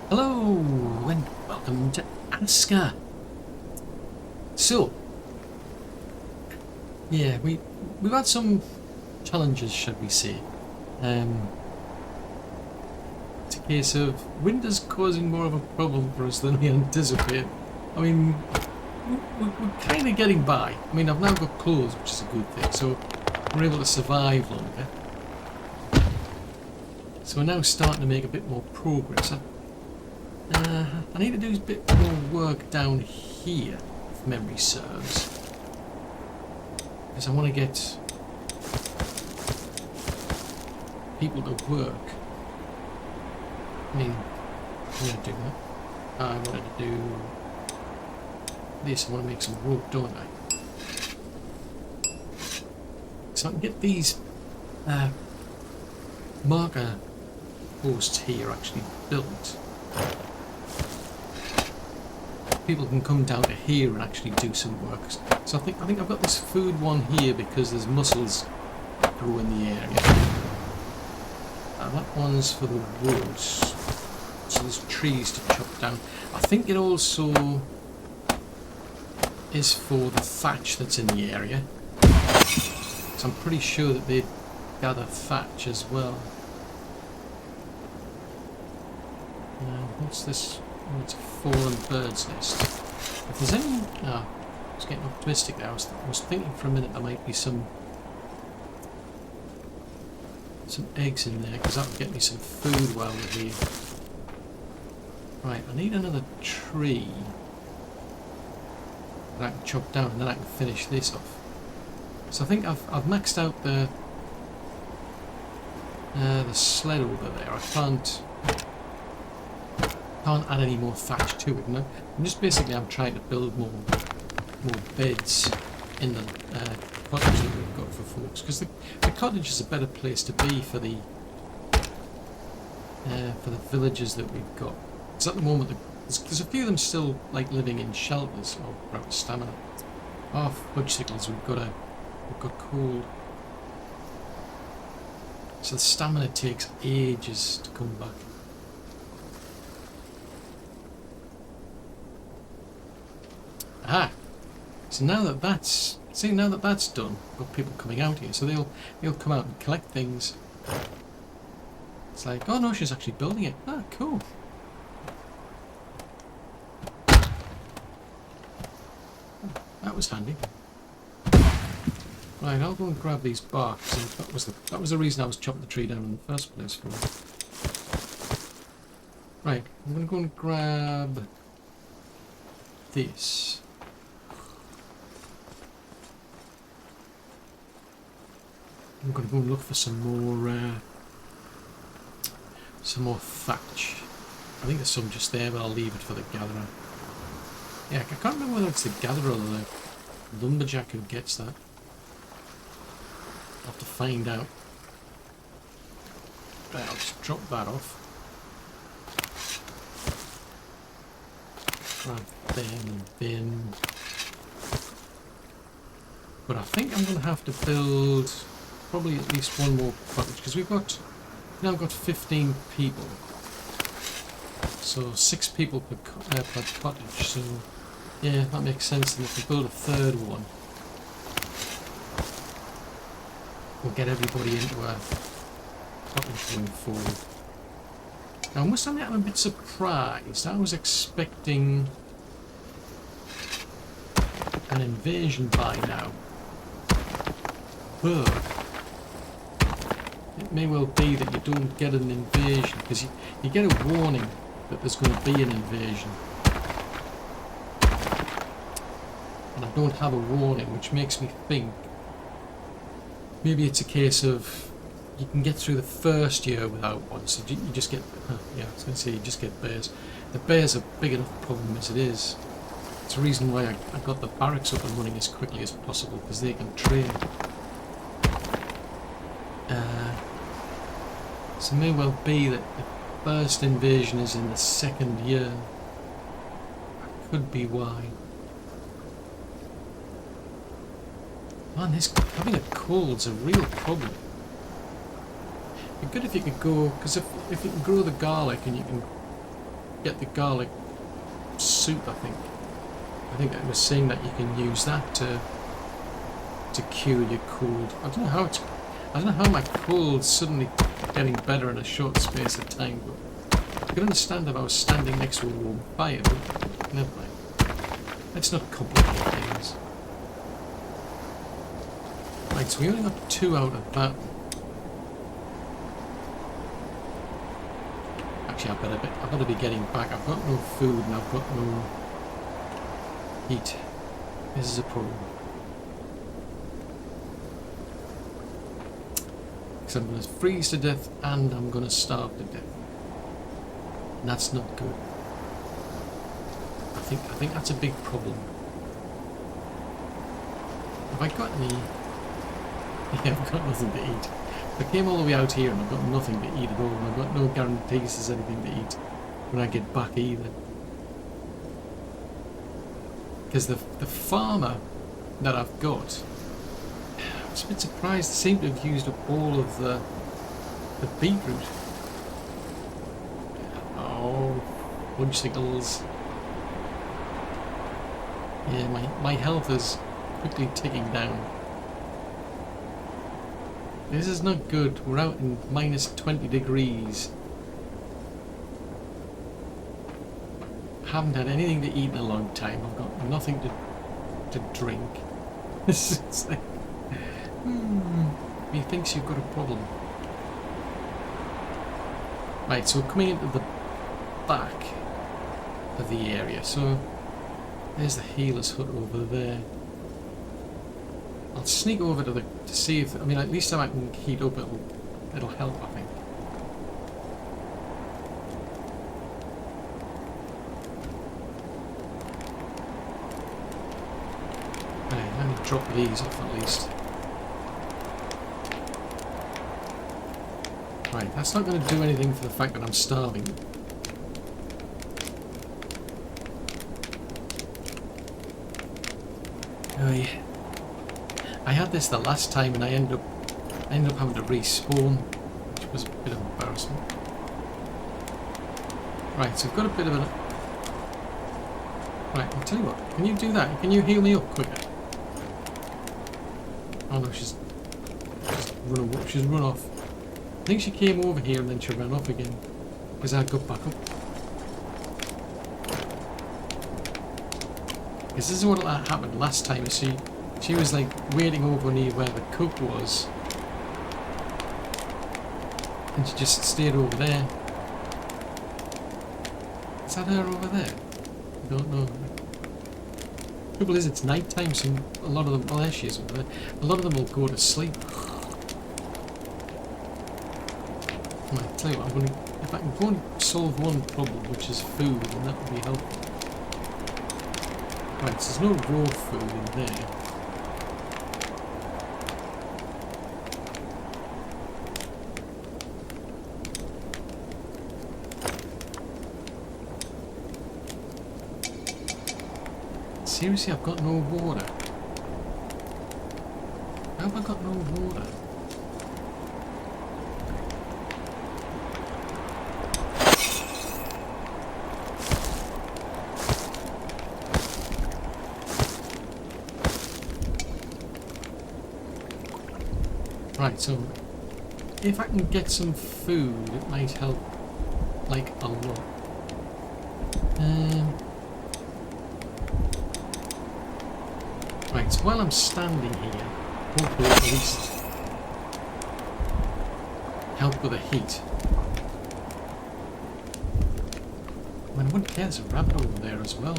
Hello and welcome to Aska. So, yeah, we've had some challenges, should we say. It's a case of Windows causing more of a problem for us than we anticipated. I mean, we're kind of getting by. I mean, I've now got clothes, which is a good thing, so we're able to survive longer. So we're now starting to make a bit more progress. I need to do a bit more work down here, if memory serves. Because I want to get people to work. I mean, I'm going to do that. I wanted to do this. I want to make some rope, don't I? So I can get these marker posts here actually built. People can come down to here and actually do some work. So I think I've got this food one here because there's mussels grow in the area. That one's for the woods. So there's trees to chop down. I think it also is for the thatch that's in the area. So I'm pretty sure that they gather thatch as well. What's this? Oh, it's a fallen bird's nest. If there's any... I was getting optimistic there. I was thinking for a minute there might be some eggs in there, because that would get me some food while we're here. Right, I need another tree that I can chop down, and then I can finish this off. So I think I've maxed out the sled over there. I can't add any more thatch to it. No, I'm trying to build more beds in the cottage that we've got for folks, because the cottage is a better place to be for the villagers that we've got. Because at the moment there's a few of them still like living in shelters or without stamina. Our fudge sickles we've got cold, so the stamina takes ages to come back. Ah, so now that that's done, we've got people coming out here, so they'll come out and collect things. It's like, oh no, she's actually building it. Ah, cool. Oh, that was handy. Right, I'll go and grab these barks. And that was the reason I was chopping the tree down in the first place for. Right, I'm going to go and grab this. I'm going to go and look for some more thatch. I think there's some just there, but I'll leave it for the gatherer. Yeah, I can't remember whether it's the gatherer or the lumberjack who gets that. I'll have to find out. Right, I'll just drop that off. Grab them and then. But I think I'm going to have to build probably at least one more cottage, because we've now got 15 people, so 6 people per cottage. So yeah, that makes sense. And if we build a third one, we'll get everybody into a cottage going forward. Now I must admit I'm a bit surprised. I was expecting an invasion by now, but it may well be that you don't get an invasion, because you get a warning that there's going to be an invasion. And I don't have a warning, which makes me think maybe it's a case of you can get through the first year without one, so you just get, yeah, I was going to say you just get bears. The bears are a big enough problem as it is. It's the reason why I got the barracks up and running as quickly as possible, because they can train. So it may well be that the first invasion is in the second year. That could be why. Man, having a cold's a real problem. It'd be good if you could go, because if you can grow the garlic and you can get the garlic soup, I think. I think it was saying that you can use that to cure your cold. I don't know how my cold's suddenly getting better in a short space of time, but I can understand if I was standing next to a warm fire, but never mind. Let's not complicate things. Right, so we only got 2 out of that. Actually, I better be getting back. I've got no food and I've got no heat. This is a problem. Because I'm going to freeze to death and I'm going to starve to death. And that's not good. I think that's a big problem. Have I got any... Yeah, I've got nothing to eat. I came all the way out here and I've got nothing to eat at all, and I've got no guarantees there's anything to eat when I get back either. Because the farmer that I've got, I was a bit surprised, they seem to have used up all of the beetroot. Oh, bunchicles. Yeah, my health is quickly ticking down. This is not good. We're out in minus 20 degrees. Haven't had anything to eat in a long time. I've got nothing to drink. It's like, he thinks you've got a problem. Right, so we're coming into the back of the area. So there's the healer's hut over there. I'll sneak over to see if, I mean, at least if I can heat up, it'll help, I think. Right, let me drop these off at least. Right, that's not going to do anything for the fact that I'm starving. Oh yeah. I had this the last time and I ended up having to respawn, which was a bit of embarrassment. Right, so I've got a bit of a... Right, I'll tell you what, can you do that? Can you heal me up quicker? Oh no, she's run off. I think she came over here and then she ran off again, because I got back up. Because this is what happened last time, you see. She was like waiting over near where the cook was, and she just stayed over there. Is that her over there? I don't know. The trouble is, it's night time, so a lot of them, well, there she is over there. A lot of them will go to sleep. Right, tell you what, if I can go and solve one problem, which is food, then that would be helpful. Right, so there's no raw food in there. Seriously, I've got no water. How have I got no water? Right, so if I can get some food, it might help, like, a lot. Right, so while I'm standing here, hopefully at least help with the heat. I mean, I wouldn't care, there's a rabbit over there as well.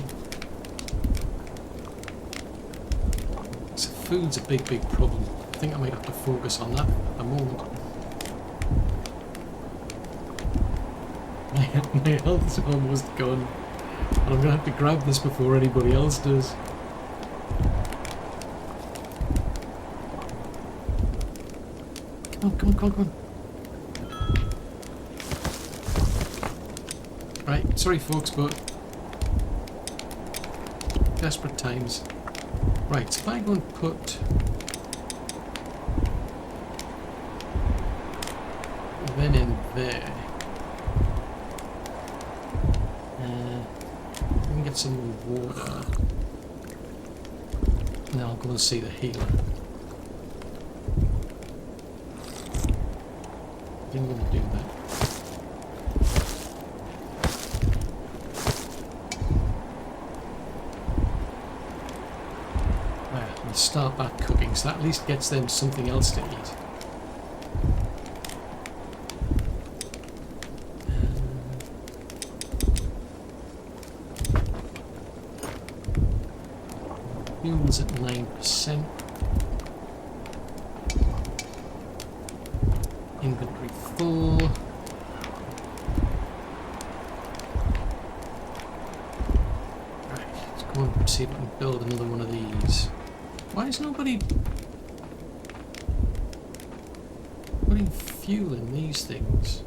So food's a big, big problem. I think I might have to focus on that at the moment. My health is almost gone. And I'm going to have to grab this before anybody else does. Come on. Right, sorry folks, but desperate times. Right, so if I go and put then in there, We can get some more water. And then I'll go and see the healer. I didn't want to do that. And start back cooking, so that at least gets them something else to eat. Fuel's at 9%. Inventory full. Right, let's go and see if I can build another one of these. Why is nobody putting fuel in these things?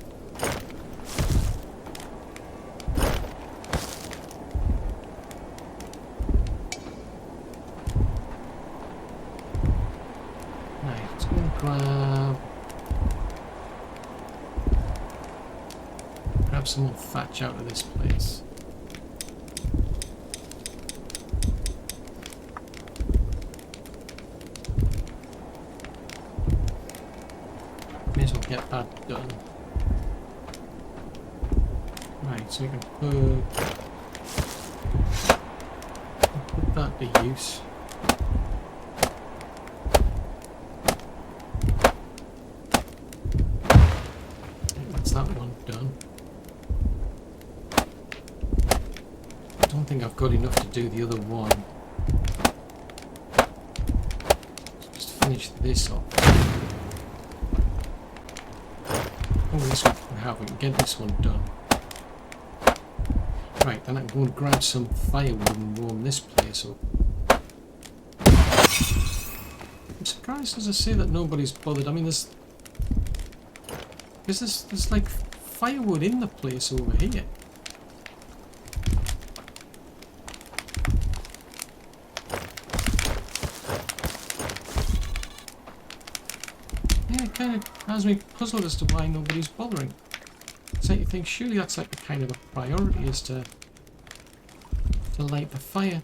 Right, let's go and grab some more thatch out of this place. May as well get that done. Right, so we can put that to use. That's that one done. I don't think I've got enough to do the other one. Let's just finish this off. Oh, this one we have. We can get this one done. Right, then I can go and grab some firewood and warm this place up. I'm surprised, as I say, that nobody's bothered. I mean, there's like firewood in the place over here. Yeah, it kind of has me puzzled as to why nobody's bothering. So you think surely that's like the kind of a priority is to light the fire.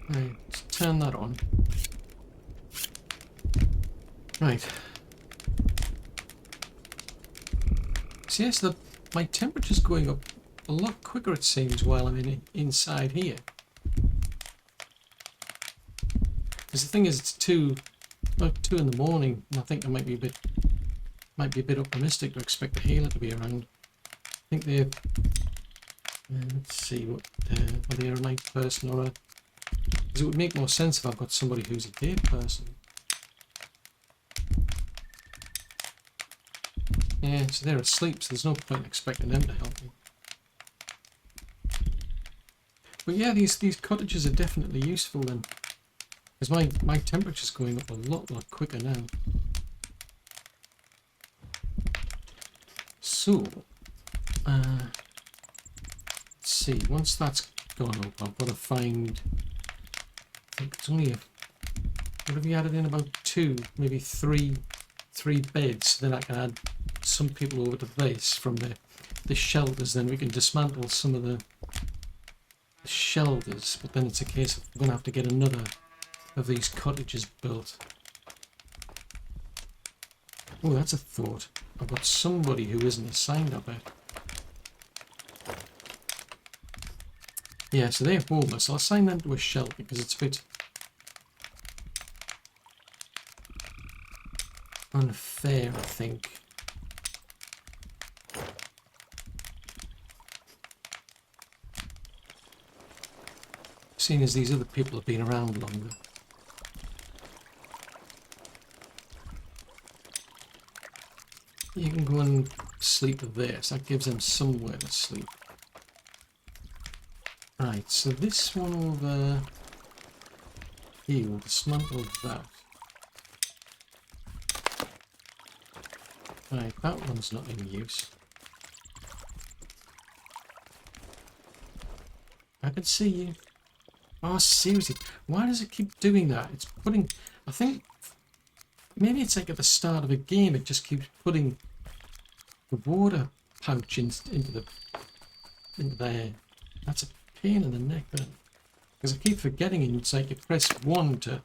Right, let's turn that on. Right. So yes, my temperature's going up a lot quicker, it seems, while I'm inside here. Because the thing is, it's about 2 in the morning, and I think I might be a bit optimistic to expect the healer to be around. I think they're let's see whether they're a night person or a. Because it would make more sense if I've got somebody who's a day person. Yeah, so they're asleep, so there's no point in expecting them to help me. But yeah, these cottages are definitely useful then. Because my temperature's going up a lot quicker now. So, let's see, once that's gone up, I've got to find, I think it's only what have you added in, about 2, maybe 3 beds, then I can add some people over to this from the shelters, then we can dismantle some of the shelters, but then it's a case of we're going to have to get another of these cottages built. Oh, that's a thought. I've got somebody who isn't assigned, I bet. Yeah, so they're homeless. I'll assign them to a shelter because it's a bit unfair, I think. Seeing as these other people have been around longer. You can go and sleep there, so that gives them somewhere to sleep. Right, so this one over here, we'll dismantle that. Right, that one's not in use. I can see you. Oh, seriously. Why does it keep doing that? It's putting... I think... Maybe it's like at the start of a game, it just keeps putting the water pouch into there. That's a pain in the neck, but because I keep forgetting it. It's like you press 1 to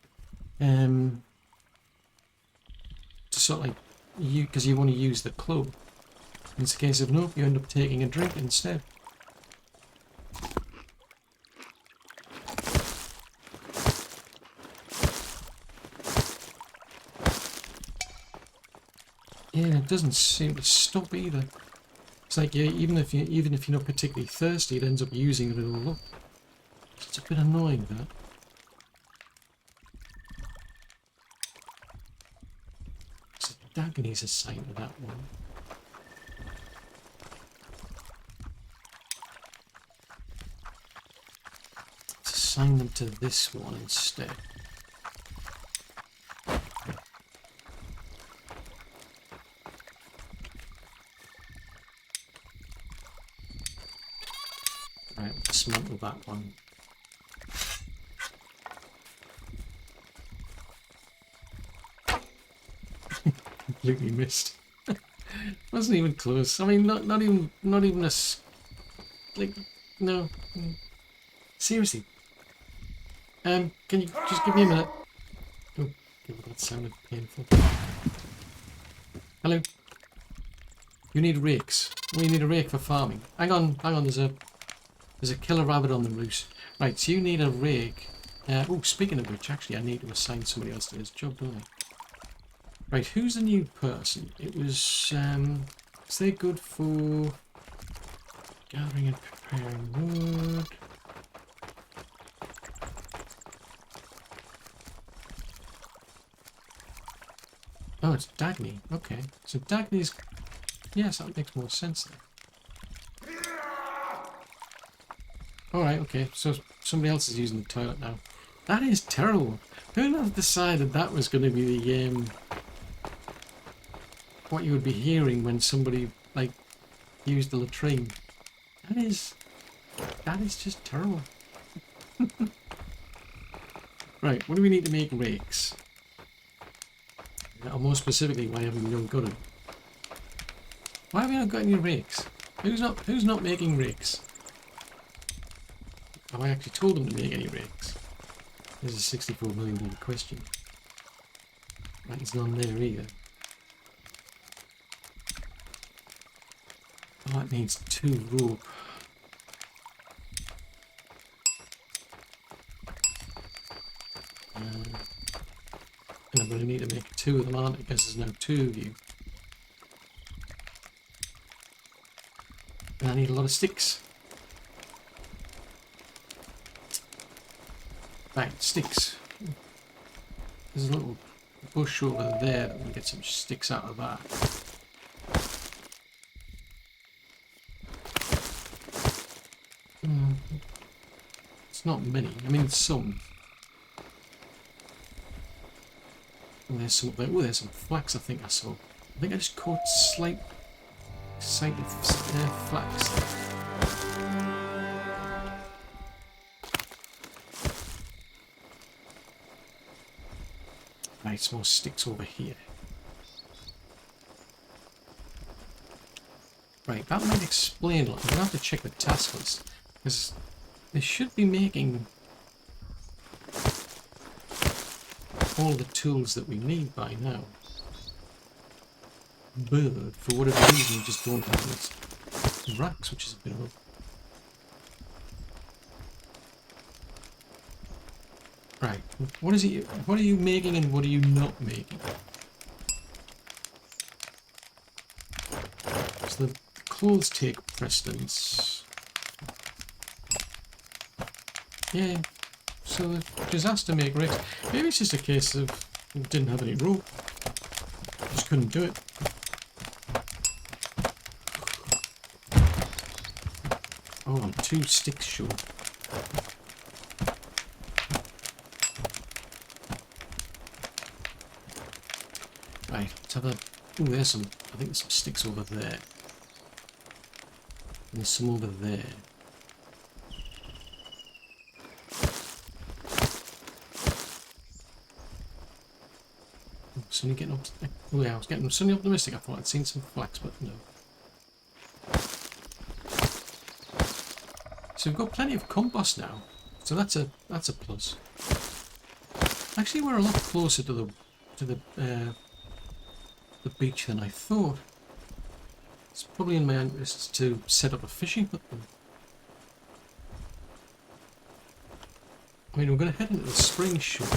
sort of like because you want to use the club. In this case of no, you end up taking a drink instead. Yeah, it doesn't seem to stop either. It's like yeah, even if you're not particularly thirsty, it ends up using it all up. It's a bit annoying that. So Dagony's assigned to that one. Let's assign them to this one instead. Right, dismantle that one. Completely missed. Wasn't even close. I mean, not even a like no. Seriously. Can you just give me a minute? Oh, that sounded painful. Hello. You need rakes. Well, you need a rake for farming. Hang on. There's a killer rabbit on the loose. Right, so you need a rake. Oh, speaking of which, actually, I need to assign somebody else to this job, don't I? Right, who's the new person? It was, is they good for gathering and preparing wood? Oh, it's Dagny. Okay, so Dagny's... Yes, that makes more sense then. Alright, okay, so somebody else is using the toilet now. That is terrible. Who would have decided that was going to be the, what you would be hearing when somebody, like, used the latrine? That is just terrible. Right, what do we need to make rakes? Or more specifically, why haven't we not got them? Why have we not got any rakes? Who's not making rakes? Have I actually told them to make any rakes? There's a $64 million question. Right, there's none there either. Oh, it needs 2 rope. And I'm going to need to make 2 of them, aren't I? Because there's now 2 of you. And I need a lot of sticks. Right, sticks. There's a little bush over there that we can get some sticks out of that. It's not many. I mean, it's some. Oh, there's some. Oh, there's some flax. I think I saw. I think I just caught slightly flax. Right, some more sticks over here. Right, that might explain. I'm gonna have to check the task list because they should be making all the tools that we need by now. But for whatever reason, we just don't have these racks, which is a bit of a... Right, what is it? What are you making and what are you not making? So the clothes take precedence. Yeah, so the disaster make rakes. Maybe it's just a case of didn't have any rope. Just couldn't do it. Oh, I'm 2 sticks short. Right, let's have a... Oh, there's some... I think there's some sticks over there. And there's some over there. suddenly getting up. Oh yeah, I was getting suddenly optimistic. I thought I'd seen some flax, but no. So we've got plenty of compost now. So that's a plus. Actually, we're a lot closer to the beach than I thought. It's probably in my interest to set up a fishing hut then. I mean, we're going to head into the spring shore.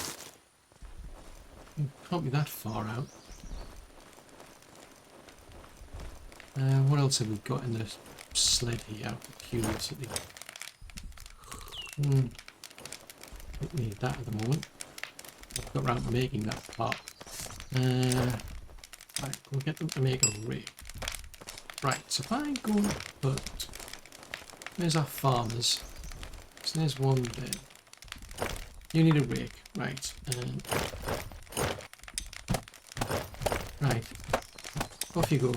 Can't be that far out. What else have we got in the sled here, out of curiosity? Don't need that at the moment. I've got around to making that part. Right, we'll get them to make a rig. Right, so if I go and put... There's our farmers. So there's one there. You need a rig. Right. Right. Off you go.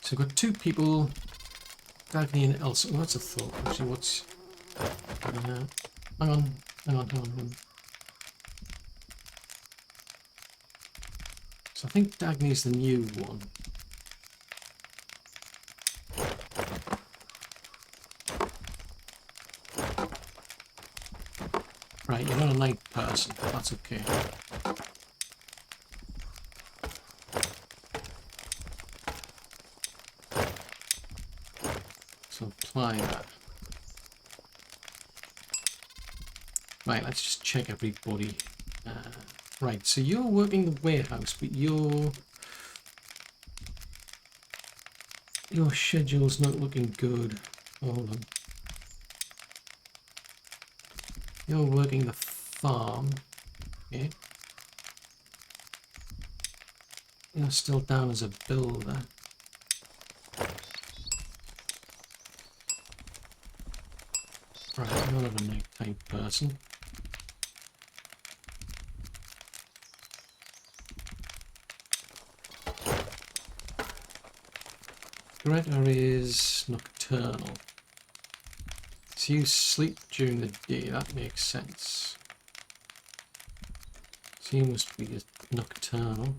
So we've got 2 people. Dagny and Elsa. Oh, that's a thought. Actually, what's... hang on. So I think Dagny's the new one. Right, you're not a night person. That's okay. So apply that. Right, let's just check everybody. Right, so you're working the warehouse, but your schedule's not looking good. Hold on. You're working the farm. Okay. You're still down as a builder. Right, I'm not a nighttime person. Greta is nocturnal. So you sleep during the day, that makes sense. So you must be a nocturnal.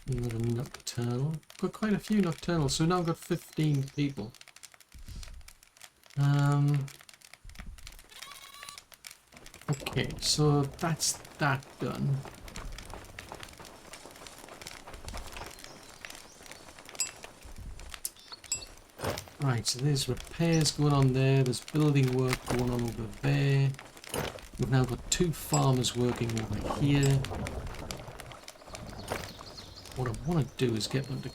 Another nocturnal. Got quite a few nocturnals, so now I've got 15 people. Okay, so that's that done. Right, so there's repairs going on there, there's building work going on over there. We've now got 2 farmers working over here. What I want to do is get them to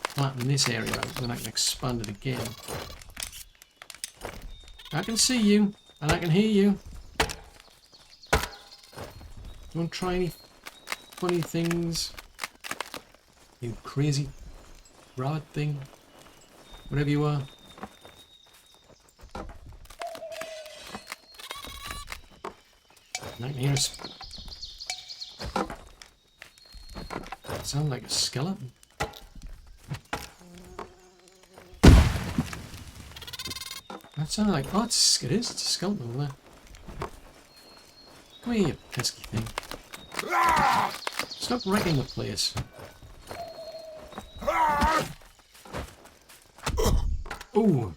flatten this area out, then I can expand it again. I can see you, and I can hear you. Don't try any funny things. You crazy rabbit thing. Whatever you are. And I can hear us. Sound like a skeleton. That sounded like... Oh, it is. It's a skeleton over there. Come here, you pesky thing. Stop wrecking the place. Oh!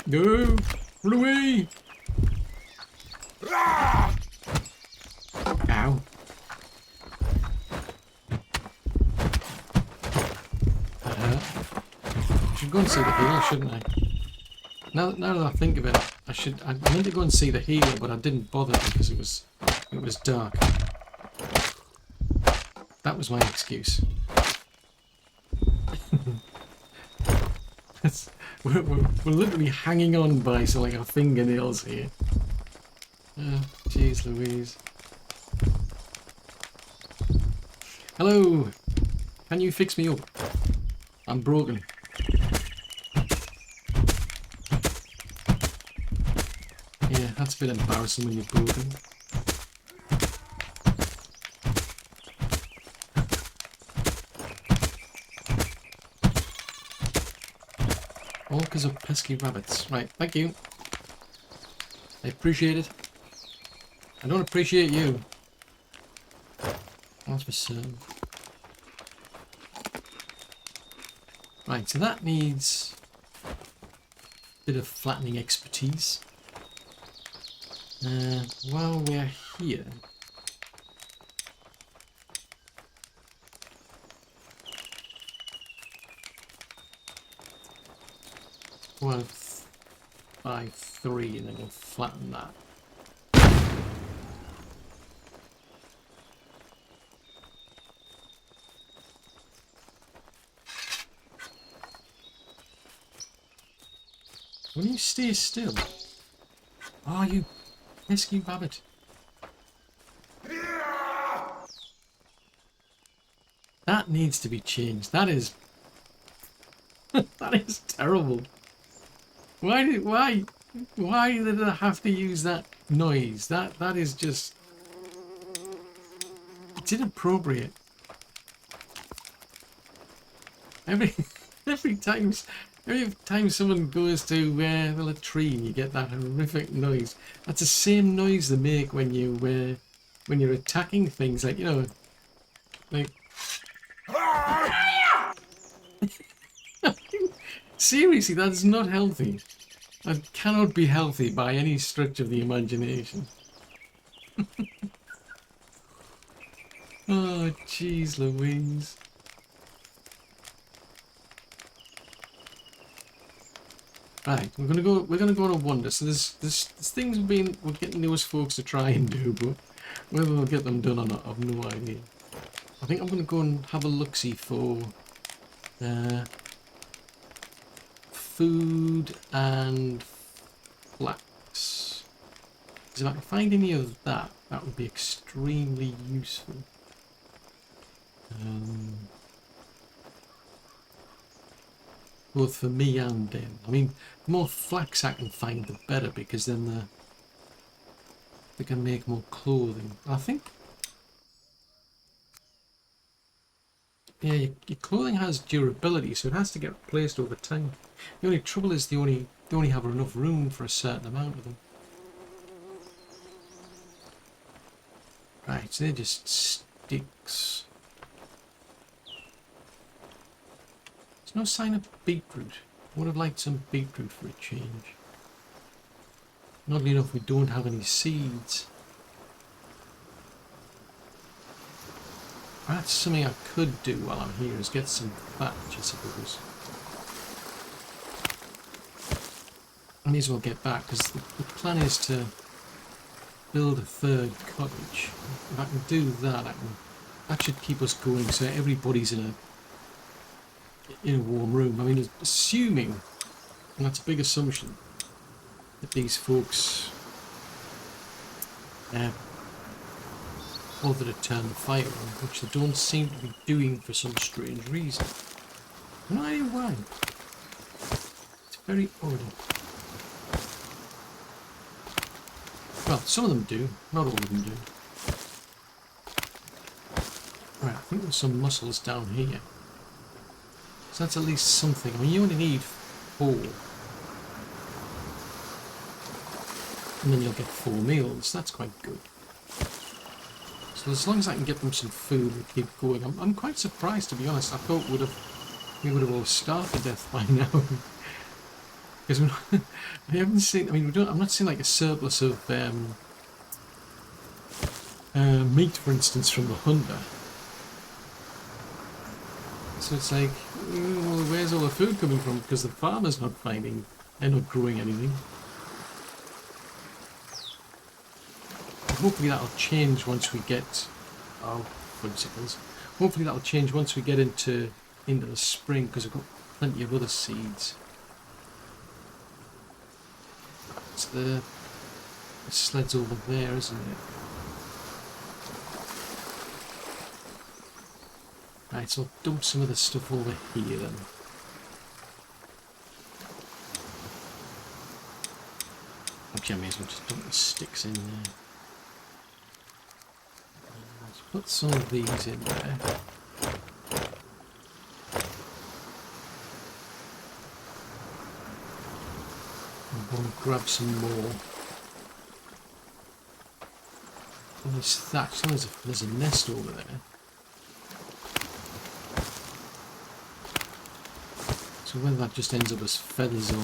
No! Run away! Ow. I should go and see the healer, shouldn't I? Now that I think of it, I meant to go and see the healer, but I didn't bother because it was dark. That was my excuse. We're literally hanging on by like our fingernails here. Jeez Louise. Hello! Can you fix me up? I'm broken. Yeah, that's a bit embarrassing when you're broken. All because of pesky rabbits. Right, thank you. I appreciate it. I don't appreciate you. That's for certain. Right, so that needs a bit of flattening expertise. While we're here, we'll have by 3 and then we'll flatten that. Will you stay still? Oh, you pesky rabbit. That needs to be changed. That is... that is terrible. Why did I have to use that noise? That is just... It's inappropriate. Every time someone goes to well, a tree and you get that horrific noise, that's the same noise they make when you're attacking things, like, you know, like seriously, that's not healthy. That cannot be healthy by any stretch of the imagination. Oh, jeez Louise. Right, we're gonna go on a wander. So there's things we're getting those folks to try and do, but whether we'll get them done or not, I've no idea. I think I'm gonna go and have a look-see for food and flax. Because if I can find any of that, that would be extremely useful. Both for me and them. I mean, the more flax I can find, the better, because then they can make more clothing. I think, yeah, your clothing has durability, so it has to get replaced over time. The only trouble is they only have enough room for a certain amount of them. Right, so they're just sticks. There's no sign of beetroot. I would have liked some beetroot for a change. Oddly enough, we don't have any seeds. That's something I could do while I'm here, is get some thatch, I suppose. I may as well get back, because the plan is to build a third cottage. If I can do that, that should keep us going, so everybody's in a warm room. I mean, assuming, and that's a big assumption, that these folks bother to turn the fire on, which they don't seem to be doing for some strange reason. No idea why. It's very odd. Well, some of them do, not all of them do. Right, I think there's some mussels down here. So that's at least something. I mean, you only need 4. And then you'll get 4 meals. That's quite good. So as long as I can get them some food and keep going, I'm quite surprised, to be honest. I thought we would have all starved to death by now. Because I haven't seen. I mean, I'm not seeing like a surplus of meat, for instance, from the hunter. So it's like, well, where's all the food coming from? Because the farmer's not finding, they're not growing anything. Hopefully that'll change once we get our whimsicals. Hopefully that'll change once we get into the spring, because I've got plenty of other seeds. It's the sled's over there, isn't it? Right, so I'll dump some of the stuff over here then. Actually, I may as well just dump the sticks in there. Let's put some of these in there. Go and grab some more. Oh, there's thatch. Oh, there's a nest over there. So whether that just ends up as feathers or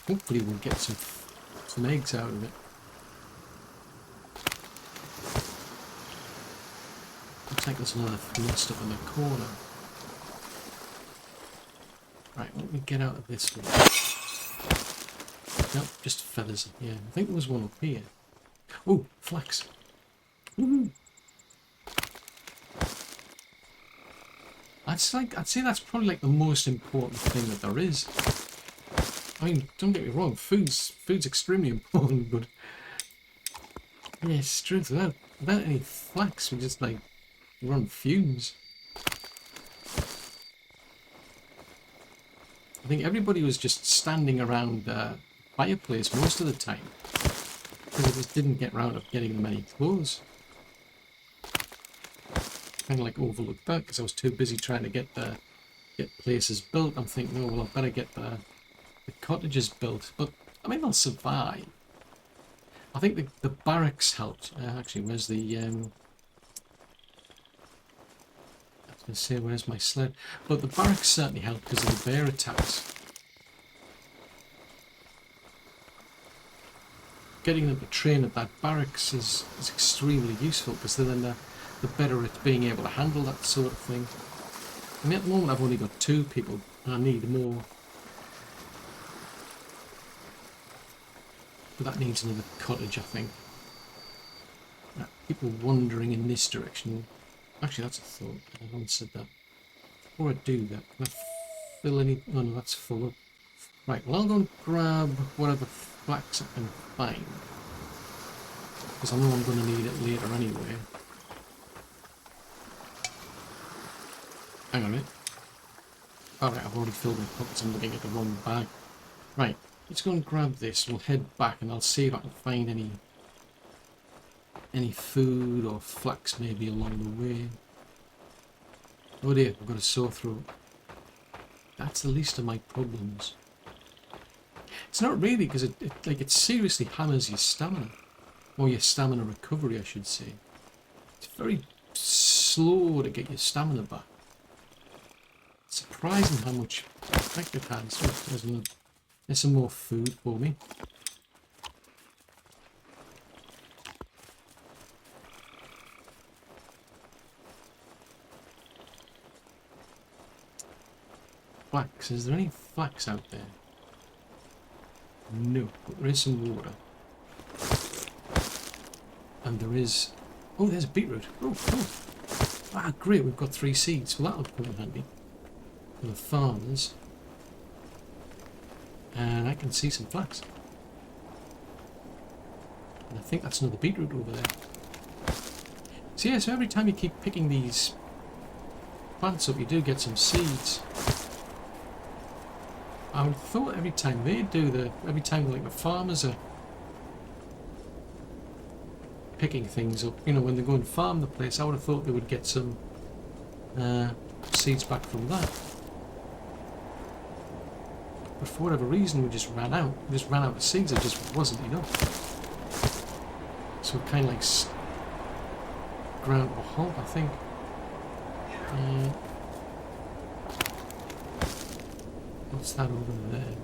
hopefully we'll get some eggs out of it. Looks like there's another nest up in the corner. Right, let me get out of this one. Nope, just feathers. Yeah, I think there was one up here. Oh, flax. Woohoo! I'd say that's probably like the most important thing that there is. I mean, don't get me wrong, food's extremely important, but yeah, it's true. Without any flax, we just like run fumes. I think everybody was just standing around the fireplace most of the time because I just didn't get round up getting them any clothes. Kind of like overlooked that because I was too busy trying to get places built. I'm thinking, oh well, I better get the cottages built. But I mean, they'll survive. I think the barracks helped. Actually, where's the? I was going to say where's my sled, but the barracks certainly helped because of the bear attacks. Getting them to train at that barracks is extremely useful because then they're better at being able to handle that sort of thing. I mean, at the moment I've only got 2 people and I need more. But that needs another cottage, I think. People wandering in this direction. Actually, that's a thought. I haven't said that. Before I do that, can I fill any... Oh no, that's full up. Right, well I'll go and grab whatever flax I can find. Because I know I'm going to need it later anyway. Hang on a minute. Alright, I've already filled my pockets. I'm looking at the wrong bag. Right, let's go and grab this. We'll head back and I'll see if I can find any food or flax maybe along the way. Oh dear, I've got a sore throat. That's the least of my problems. It's not really, because it seriously hammers your stamina. Or your stamina recovery, I should say. It's very slow to get your stamina back. It's surprising how much effect it has. There's some more food for me. Flax. Is there any flax out there? No, but there is some water. And there is... Oh, there's beetroot. Oh, cool. Ah, great, we've got 3 seeds. Well, that'll come in handy for the farmers. And I can see some flax. And I think that's another beetroot over there. So yeah, so every time you keep picking these plants up, you do get some seeds. I would have thought every time they do every time like the farmers are picking things up, you know, when they go and farm the place, I would have thought they would get some seeds back from that. But for whatever reason, we just ran out. We just ran out of seeds. It just wasn't enough. So it kind of like ground to a halt, I think. What's that over there?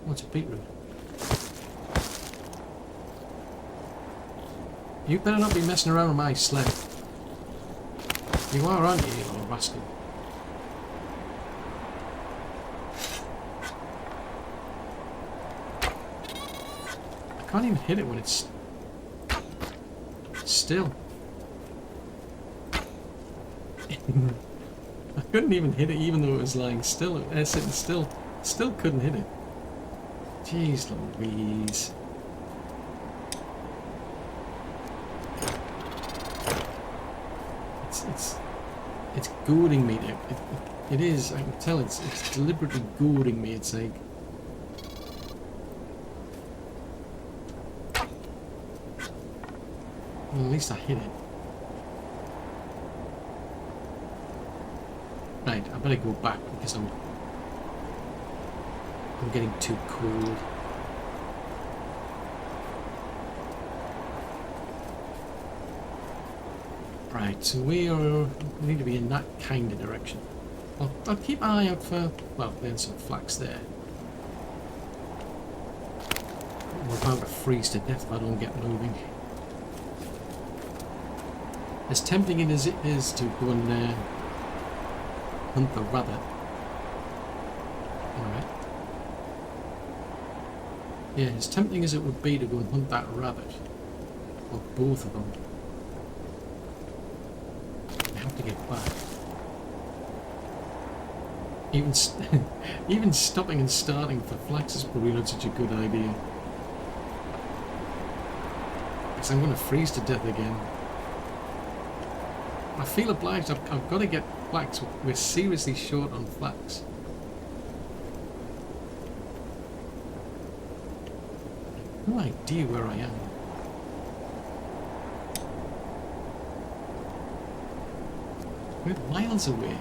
What's a beetroot? You better not be messing around with my sled. You are, aren't you, you little rascal? I can't even hit it when it's still. I couldn't even hit it even though it was lying still, sitting still. Still couldn't hit it. Jeez Louise. It's goading me. It is, I can tell it's deliberately goading me. It's like... Well, at least I hit it. Right, I better go back because I'm getting too cold. Right, so we need to be in that kind of direction. I'll keep an eye out for, well, there's some flax there. We're about to freeze to death if I don't get moving. As tempting as it is to go and hunt the rabbit. Alright. Yeah, as tempting as it would be to go and hunt that rabbit, or both of them, I have to get back. Even stopping and starting for flax is probably not such a good idea. Because I'm going to freeze to death again. I feel obliged. I've got to get flax. We're seriously short on flax. No idea where I am. We're miles away.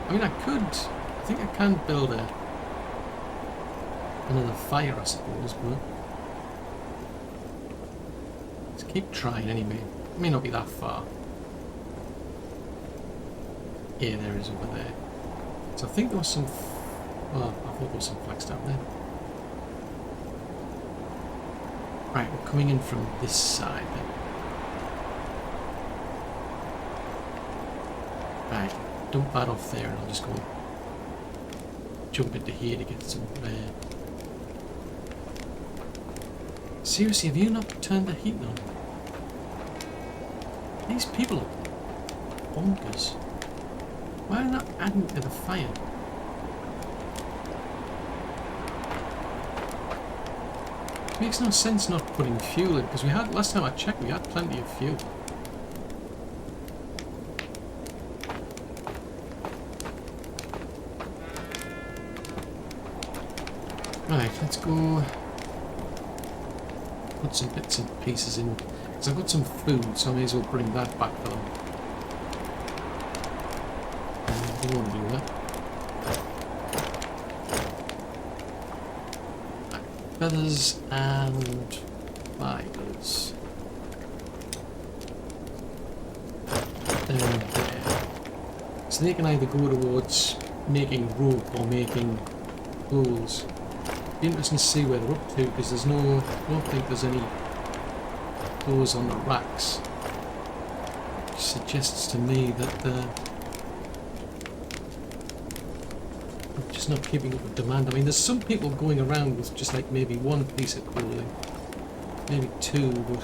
I mean, I think I can build another fire, I suppose, but let's keep trying anyway. It may not be that far. Yeah, there is over there. So I think there was some. Well, I thought there was some flax down there. Right, we're coming in from this side then. Right, dump that off there and I'll just go jump into here to get some Seriously, have you not turned the heat on? These people are bonkers. Why are they not adding to the fire? It makes no sense not putting fuel in, because we had, last time I checked, we had plenty of fuel. Right, let's go put some bits and pieces in, because I've got some food, so I may as well bring that back for them. I don't want to do that. Feathers and fibers. There. So they can either go towards making rope or making poles. Be interesting to see where they're up to, because there's no, I don't think there's any doors on the racks. Which suggests to me that they're just not keeping up with demand. I mean, there's some people going around with just like maybe one piece of clothing, maybe two, but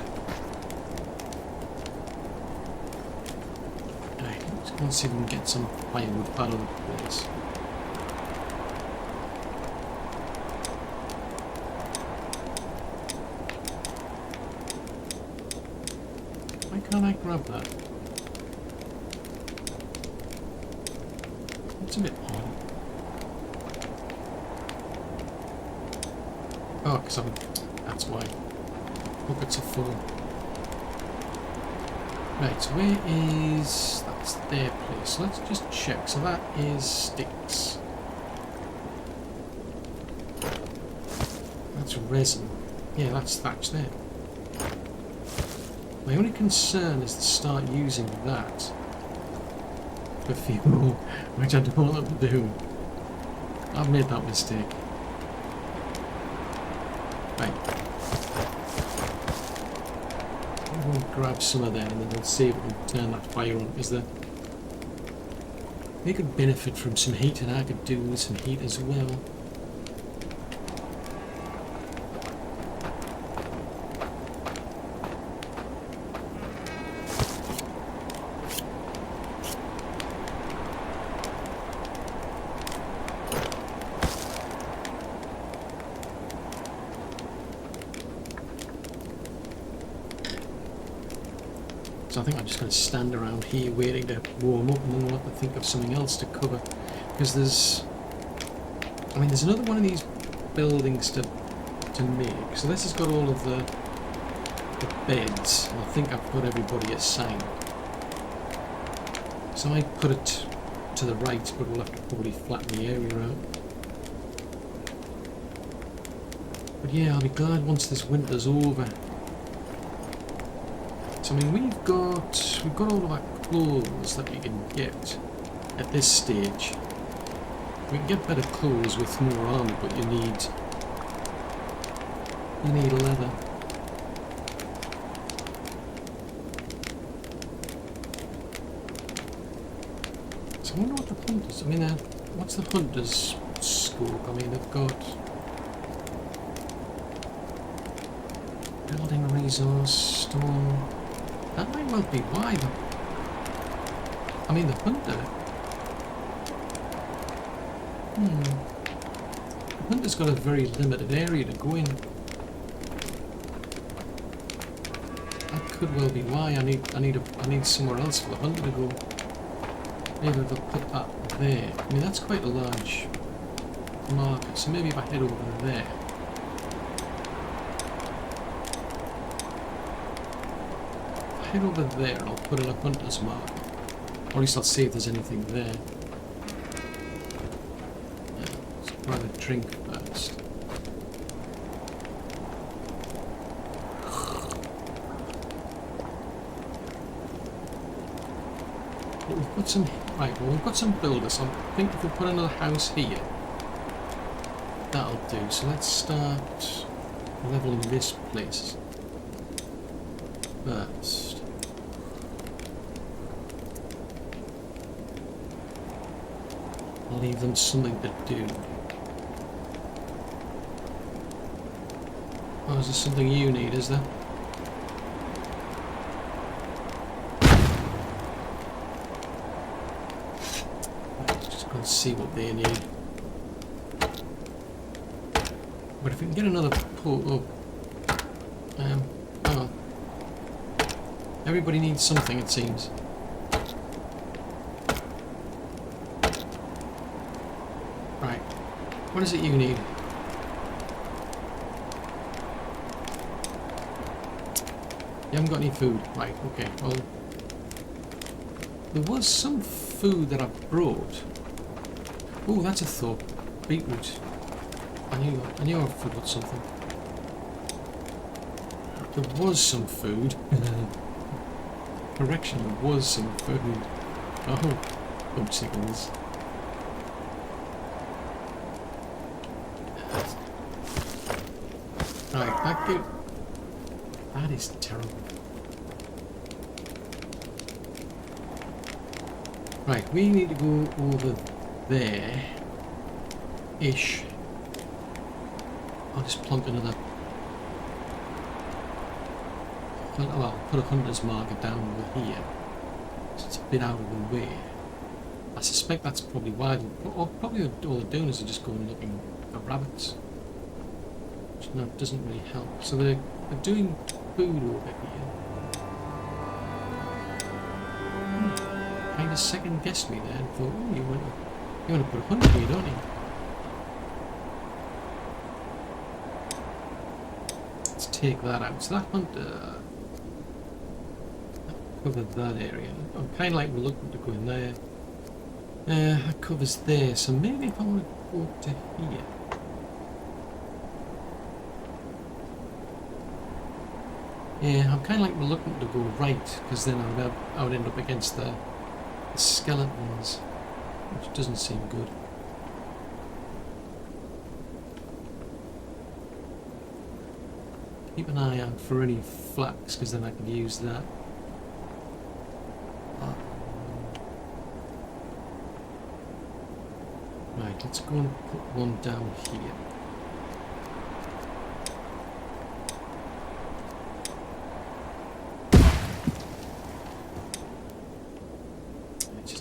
right, let's go and see if we can get some firewood out of the place. Why can't I grab that? It's a bit odd. Oh, because that's why. Buckets are full. Right, so where is, that's their place. So let's just check. So that is sticks. That's resin. Yeah, that's thatch there. My only concern is to start using that for fuel, which I don't want to do. I've made that mistake. Right. We'll grab some of that and then we'll see if we can turn that fire on. Is there? They could benefit from some heat, and I could do with some heat as well. So I think I'm just going to stand around here waiting to warm up, and then we'll have to think of something else to cover. Because there's another one of these buildings to make. So this has got all of the beds, and I think I've got everybody assigned. So I put it to the right, but we'll have to probably flatten the area out. But yeah, I'll be glad once this winter's over. So I mean, we've got all of our clothes that we can get at this stage. We can get better clothes with more armour, but you need leather. So I wonder what the hunters. I mean, what's the hunters' scope? I mean, they've got building resource, storm. That might well be why. I mean, the hunter. The hunter's got a very limited area to go in. That could well be why. I need somewhere else for the hunter to go. Maybe if I put that there. I mean, that's quite a large marker. So maybe if I head over there. Head over there, I'll put in a hunter's mark. Or at least I'll see if there's anything there. Yeah, let's grab a drink first. But we've got some... Right, well we've got some builders. I think if we put another house here, that'll do. So let's start leveling this place first. I'll leave them something to do. Oh, is there something you need, is there? Let's just go and see what they need. But if we can get another pull up... hang on. Everybody needs something, it seems. Right. What is it you need? You haven't got any food. Right, okay. Well, there was some food that I brought. Oh, that's a thought. Beetroot. I knew I forgot something. There was some food. Correction, there was some food. Oh, obstacles. Right, that is terrible. Right, we need to go over there-ish. I'll just plonk another... Well, I'll put a hunter's marker down over here. So it's a bit out of the way. I suspect that's probably why... Or probably all they're doing is they're just going looking for rabbits. Which no, doesn't really help. So they're doing food over here. Kind of second guessed me there and thought, oh, you want to put a hunter here, don't you? Let's take that out. So that hunter covered that area. I'm kind of like reluctant to go in there. That covers there. So maybe if I want to go up to here. Yeah, I'm kind of like reluctant to go right because then I would end up against the skeletons, which doesn't seem good. Keep an eye out for any flax because then I can use that. Right, let's go and put one down here.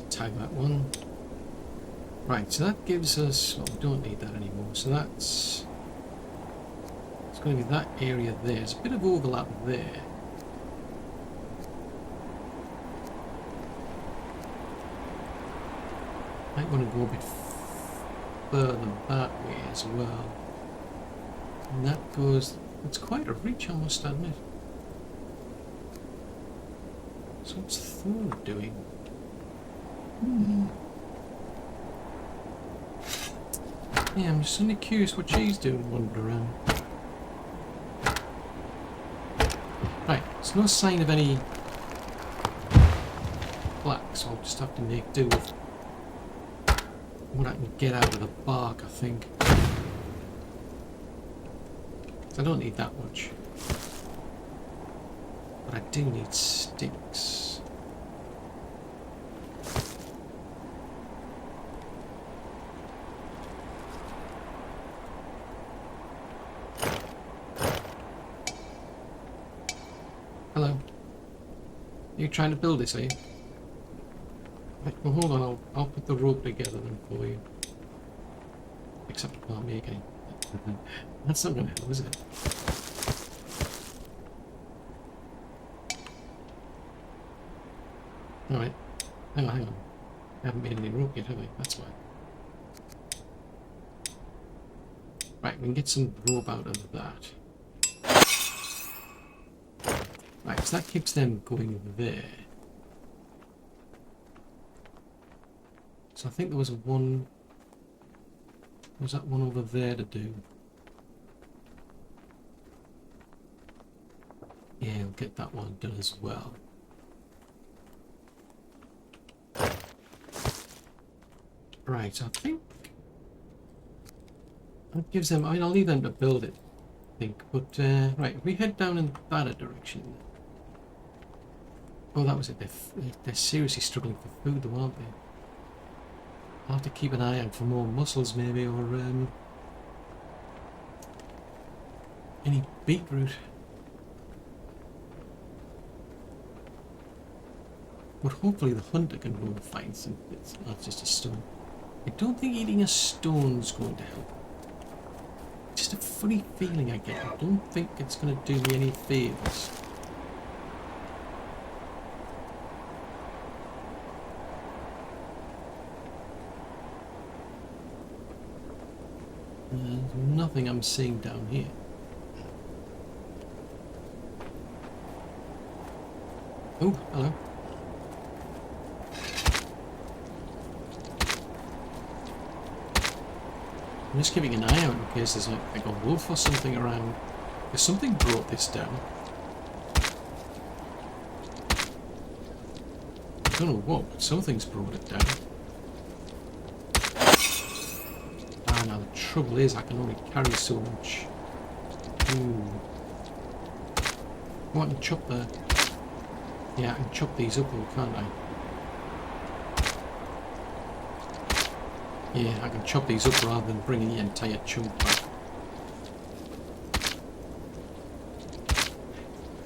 Tag that one. Right, so that gives us... Well, we don't need that anymore. So that's... It's going to be that area there. There's a bit of overlap there. Might want to go a bit further that way as well. And that goes... It's quite a reach, I must admit. So what's THOR doing? Yeah, I'm just only curious what she's doing wandering around. Right, there's no sign of any black, so I'll just have to make do with what I can get out of the bark, I think. I don't need that much. But I do need sticks. Hello. Are you trying to build this, are you? Right, well, hold on, I'll put the rope together then for you. Except I can't make any. That's not going to help, is it? Alright. Hang on. I haven't made any rope yet, have I? That's why. Right, we can get some rope out of that. Right, so that keeps them going there. So I think there was one... Was that one over there to do? Yeah, we'll get that one done as well. Right, I think that gives them... I mean, I'll leave them to build it, I think. But, right, if we head down in that direction... Oh, that was it. They're seriously struggling for food, though, aren't they? I'll have to keep an eye out for more mussels, maybe, or any beetroot. But hopefully the hunter can go and find some bits, not just a stone. I don't think eating a stone's going to help. Just a funny feeling I get. I don't think it's going to do me any favours. There's nothing I'm seeing down here. Oh, hello. I'm just keeping an eye out in case there's like a wolf or something around. Because something brought this down. I don't know what, but something's brought it down. Ah, now the trouble is I can only carry so much. Ooh. Oh, I can chop the... Yeah, I can chop these up all, can't I? Yeah, I can chop these up rather than bringing the entire chunk back.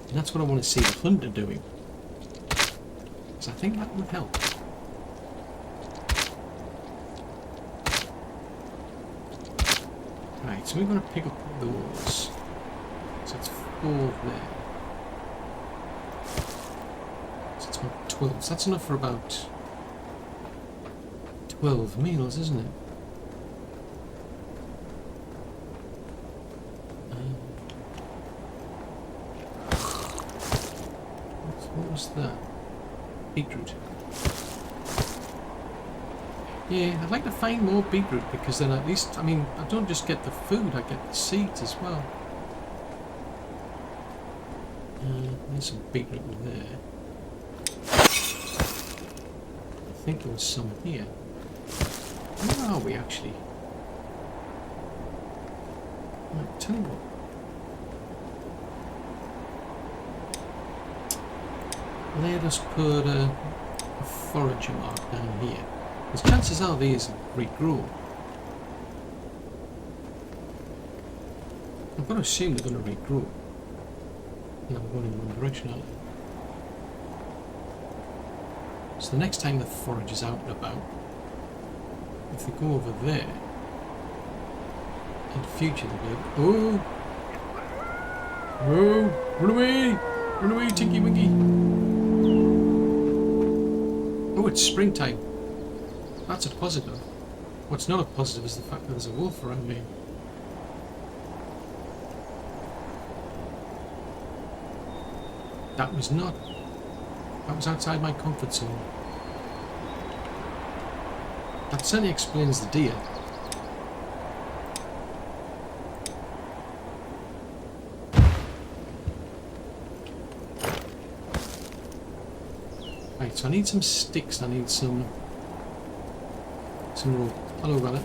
And that's what I want to see the hunter doing. Because I think that would help. Right, so we're going to pick up those. So it's 4 there. So it's about 12. So that's enough for about 12 meals, isn't it? What was that? Beetroot. Yeah, I'd like to find more beetroot because then at least, I mean, I don't just get the food, I get the seeds as well. There's some beetroot there. I think there was some here. Where are we actually? Right, tell you what. Let us put a forager mark down here. Because chances are these regrow. I'm going to assume they're going to regrow. Yeah, we're going in one direction, aren't we? So the next time the forage is out and about, if they go over there, in the future they'll be like, oh! Oh! Run away! Run away, Tinky Winky! Oh, it's springtime. That's a positive. What's not a positive is the fact that there's a wolf around me. That was not... That was outside my comfort zone. That certainly explains the deer. Right, so I need some sticks. I need some rope. Hello, rabbit.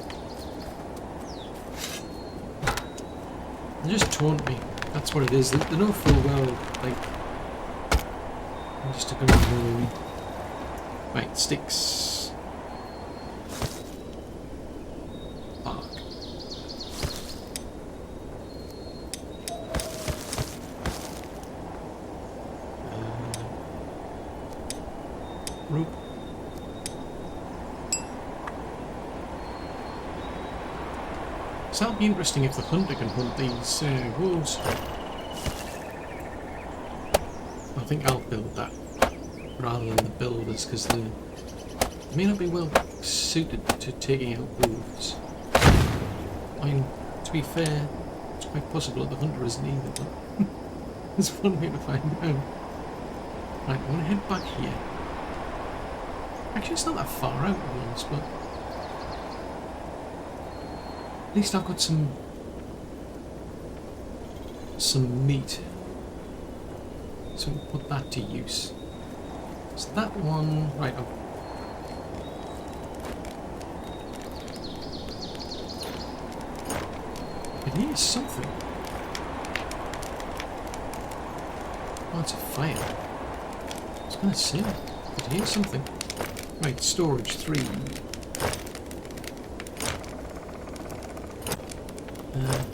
They just taunt me. That's what it is. They know full well, like, I'm just gonna go. Right, sticks. Bark. Rope. So that'll be interesting if the hunter can hunt these wolves. I think I'll build that rather than the builders, because they may not be well suited to taking out wolves. I mean, to be fair, it's quite possible that the hunter isn't either, but there's one way to find out. Right, I want to head back here. Actually, it's not that far out, to be honest, but at least I've got some meat, so we'll put that to use. So that one, right? It needs something. Oh, it's a fire. I was gonna say, it needs something. Right, storage 3.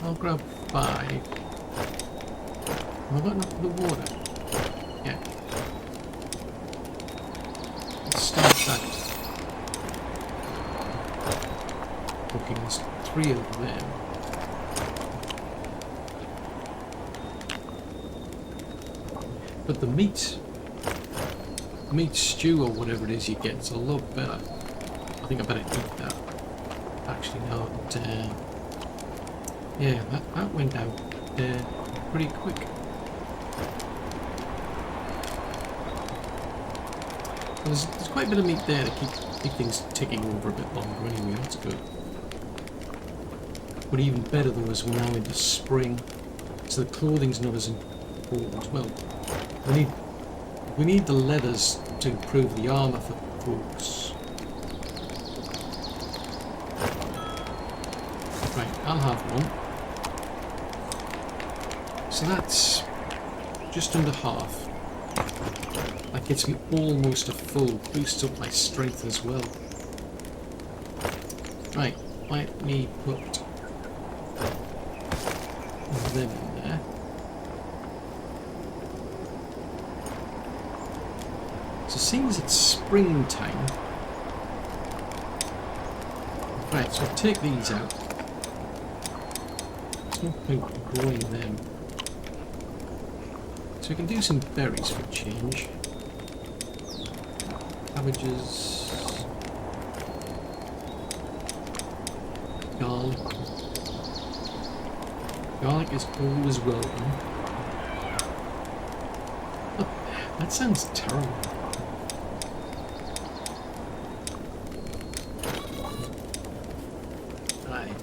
I'll grab 5. Have I got enough for the water? Yeah. Let's start that. Okay, there's 3 of them. But the meat stew or whatever it is you get is a lot better. I think I better eat that. Actually, no. Yeah, that went out pretty quick. There's quite a bit of meat there to keep things ticking over a bit longer anyway, that's good. But even better though is we're now into spring, so the clothing's not as important. Well, we need the leathers to improve the armour for folks. Right, I'll have one. So that's just under half. That gets me almost a full, boosts up my strength as well. Right, let me put them in there. So seeing as it's springtime, right, so I'll take these out. There's no point growing them. So we can do some berries for change. Cabbages. Garlic. Garlic is always welcome. Oh, that sounds terrible. Right.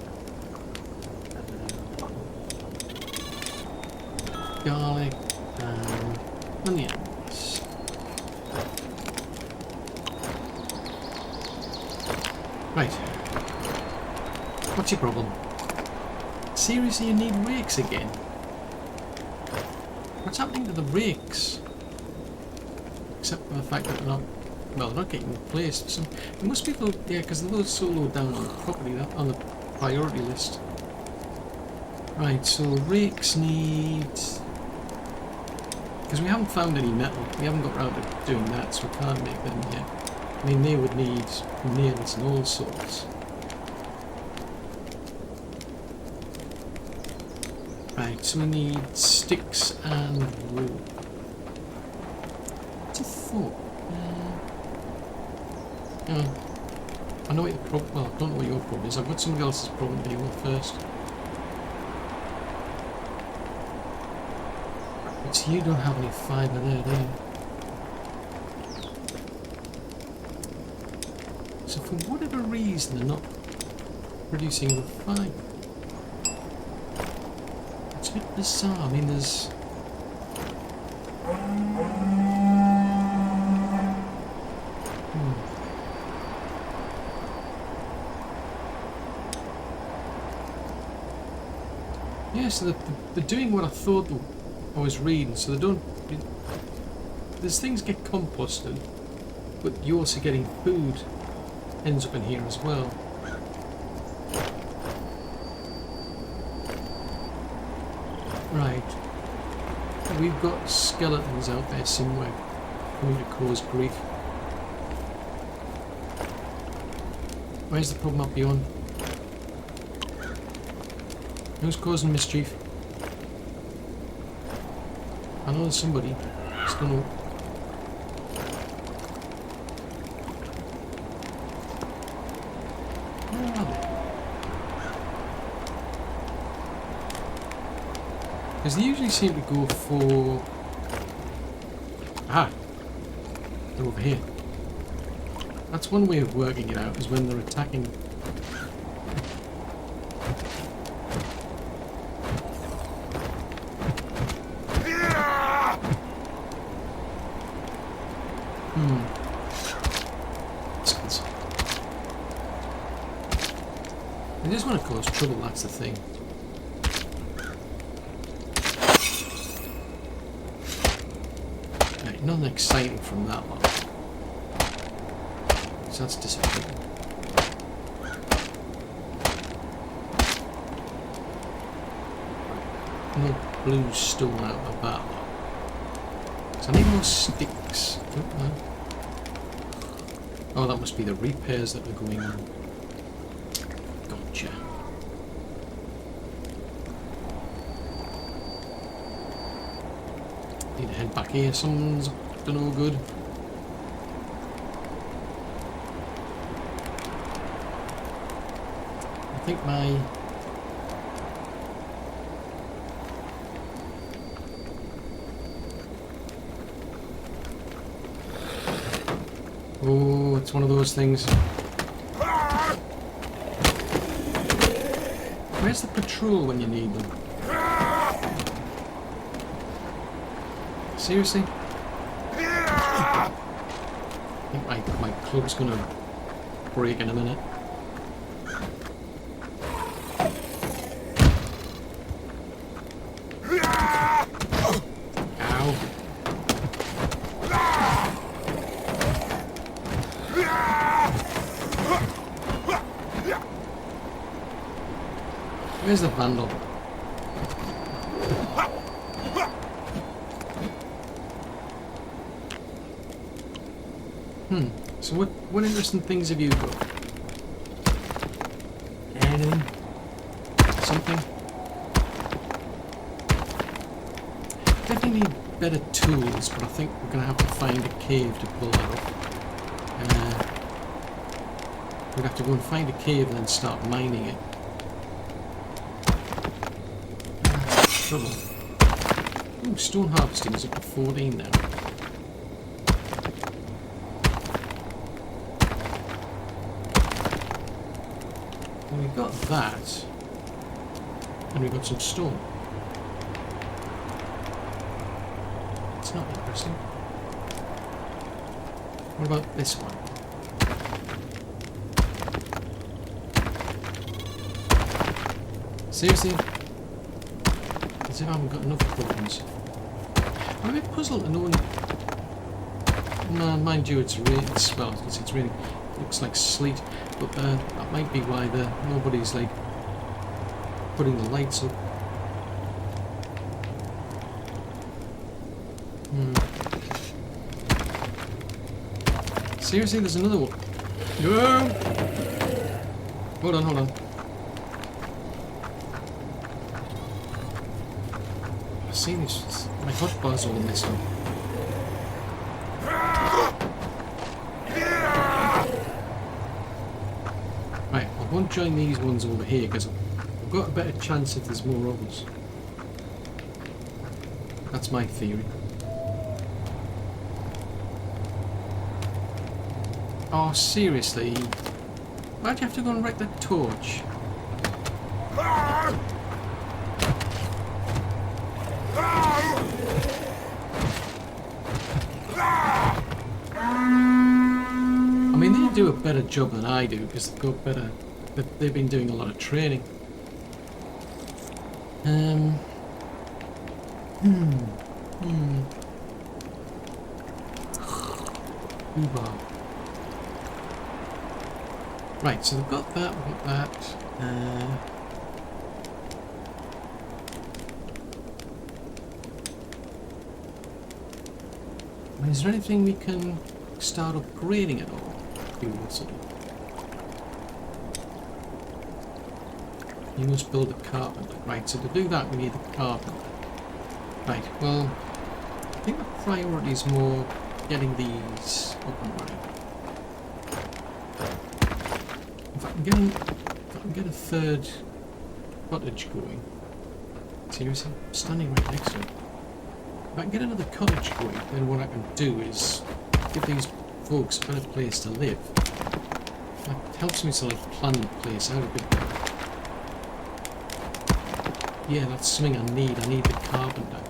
Garlic and onions. Right. What's your problem? Seriously, you need rakes again? What's happening to the rakes? Except for the fact that they're not, well, they're not getting replaced. So there must be, yeah, because they're so low down on the property, on the priority list. Right, so rakes need, because we haven't found any metal. We haven't got around to doing that, so we can't make them yet. I mean, they would need nails and all sorts. Right, so we need sticks and rope. What's a thought? I know what your problem. Well, I don't know what your problem is. I've got somebody else's problem to deal with first. But you don't have any fibre there, do you? So for whatever reason, they're not producing the fibre. It's a bit bizarre. I mean, there's Yeah, so they're doing what I thought I was reading, so they don't... These things get composted, but you're also getting food ends up in here as well. Right. We've got skeletons out there somewhere going to cause grief. Where's the problem up beyond? Who's causing mischief? I know there's somebody. It's gonna... Where are they? Because they usually seem to go for... Ah! They're over here. That's one way of working it out, is when they're attacking. They just want to cause trouble, that's the thing. Right, nothing exciting from that one. So that's disappointing. No blue stone out of that one. So I need more sticks. Oh, that must be the repairs that are going on. Gotcha. Need to head back here. Something's up to no good. I think my... Oh, it's one of those things. Where's the patrol when you need them? Seriously? I think my club's gonna break in a minute. Ow. Where's the vandal? So what interesting things have you got? Anything? Something? Definitely need better tools, but I think we're going to have to find a cave to pull that up. We'd have to go and find a cave and then start mining it. Trouble. Ooh, stone harvesting is up to 14 now. Well, we've got that, and we've got some stone. It's not interesting. What about this one? Seriously? As if I haven't got enough problems. I'm a bit puzzled to know. Mind you, it's raining. Well, it's raining. It looks like sleet, but that might be why nobody's like putting the lights up. Seriously, there's another one. No! Hold on. I've seen this. My hotbar's all messed up. Right, I won't join these ones over here because I've got a better chance if there's more of us. That's my theory. Oh, seriously? Why'd you have to go and wreck that torch? I mean, they do a better job than I do because they've got better. They've been doing a lot of training. Um. Uber. Right, so they've got that, we've got that. Is there anything we can start upgrading at all? You must build a carpenter. Right, so to do that we need a carpenter. Right, well, I think the priority is more getting these up and running. If I can get a third cottage going. Seriously? I'm standing right next to it. If I can get another cottage going, then what I can do is give these folks a better place to live. That helps me to like plan the place out a bit better. Yeah, that's something I need the carpenter.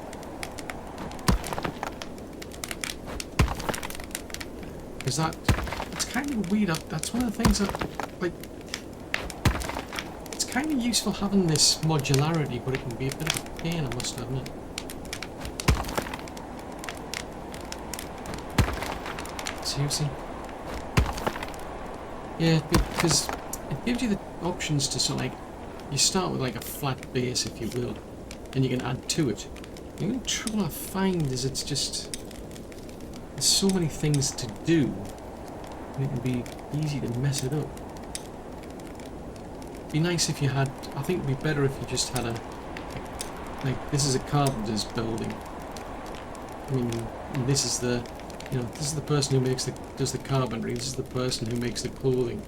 Because it's kind of weird, that's one of the things that, like, it's kind of useful having this modularity, but it can be a bit of a pain, I must admit. Seriously? Yeah, because it gives you the options to sort of like, you start with like a flat base, if you will, and you can add to it. The only trouble I find is it's just, there's so many things to do, and it can be easy to mess it up. It'd be nice if you had, I think it'd be better if you just had a, like this is a carpenter's building. I mean, this is the, you know, this is the person who does the carpentry, this is the person who makes the clothing.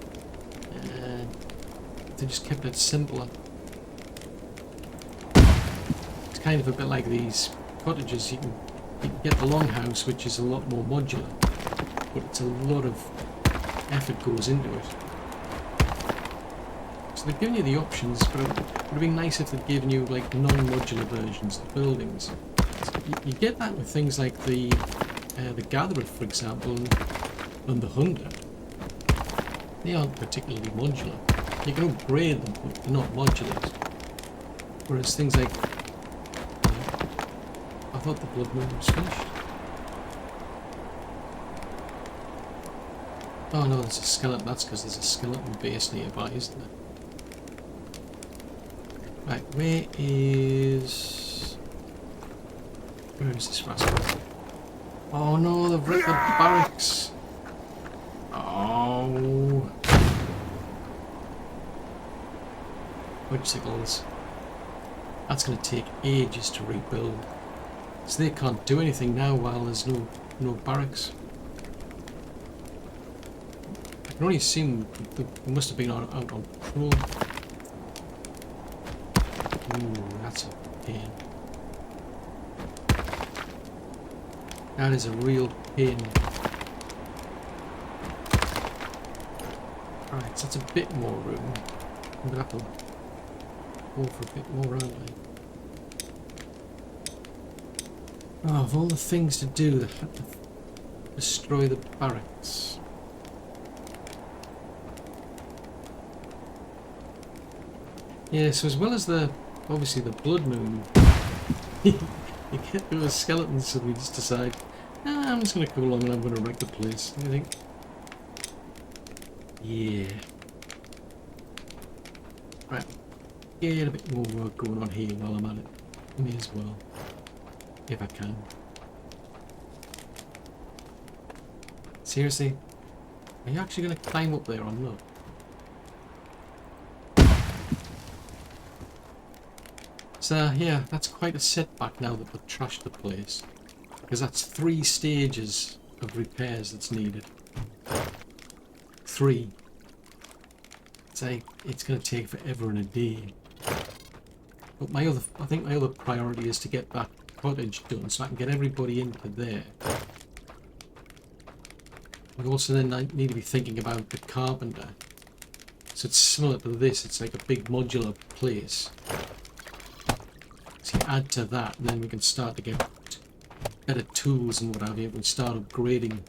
They just kept it simpler. It's kind of a bit like these cottages. You can get the longhouse, which is a lot more modular, but it's a lot of effort goes into it. So they've given you the options, but it would have been nice if they'd given you like non-modular versions of buildings. You get that with things like the Gatherer, for example, and the Hunter. They aren't particularly modular. You can upgrade them, but they're not modular. Whereas things like, I thought the Blood Moon was finished. Oh no, there's a skeleton. That's because there's a skeleton base nearby, isn't there? Right, where is this rascal? Oh no, they've ripped the barracks. Oh. Whipsicles. That's going to take ages to rebuild. So they can't do anything now while there's no barracks. I can only assume they must have been out on patrol. Ooh, that's a pain. That is a real pain. Right, so that's a bit more room. I'm going to have to go for a bit more, aren't I? Oh, of all the things to do, they had to destroy the barracks. Yeah, so as well as obviously the Blood Moon, you get those skeletons, so we just decide, I'm just going to go along and I'm going to wreck the place. What do you think? Yeah. Right. Get a bit more work going on here while I'm at it. May as well. If I can. Seriously? Are you actually going to climb up there or not? So, yeah, that's quite a setback now that we've trashed the place. Because that's 3 stages of repairs that's needed. 3. It's going to take forever and a day. But I think my other priority is to get that cottage done so I can get everybody into there. But also then I need to be thinking about the carpenter. So it's similar to this, it's like a big modular place. So you add to that and then we can start to get better tools and what have you. We can start upgrading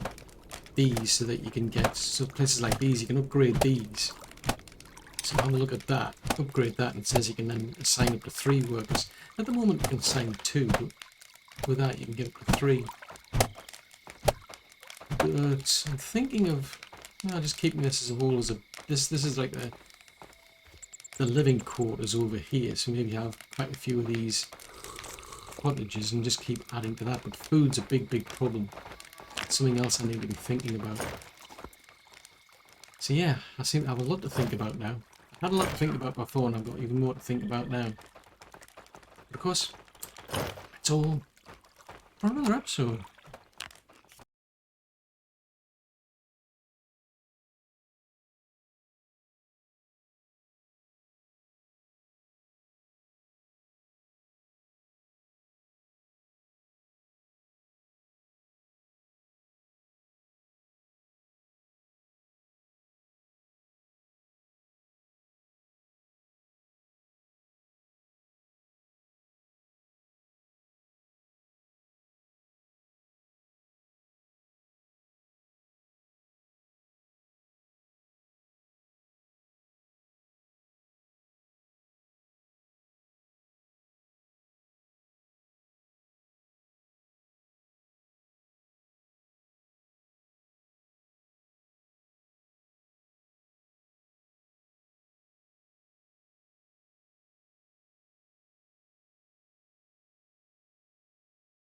these so that you can get, so places like these you can upgrade these. So have a look at that. upgrade that, and it says you can then assign up to 3 workers. At the moment you can assign 2, but with that you can get up to 3. But I'm thinking of just keeping this as a whole as a this is like the living quarters over here, so maybe have quite a few of these cottages and just keep adding to that. But food's a big problem. It's something else I need to be thinking about. So yeah, I seem to have a lot to think about now. I had a lot to think about before, and I've got even more to think about now. But of course, it's all for another episode.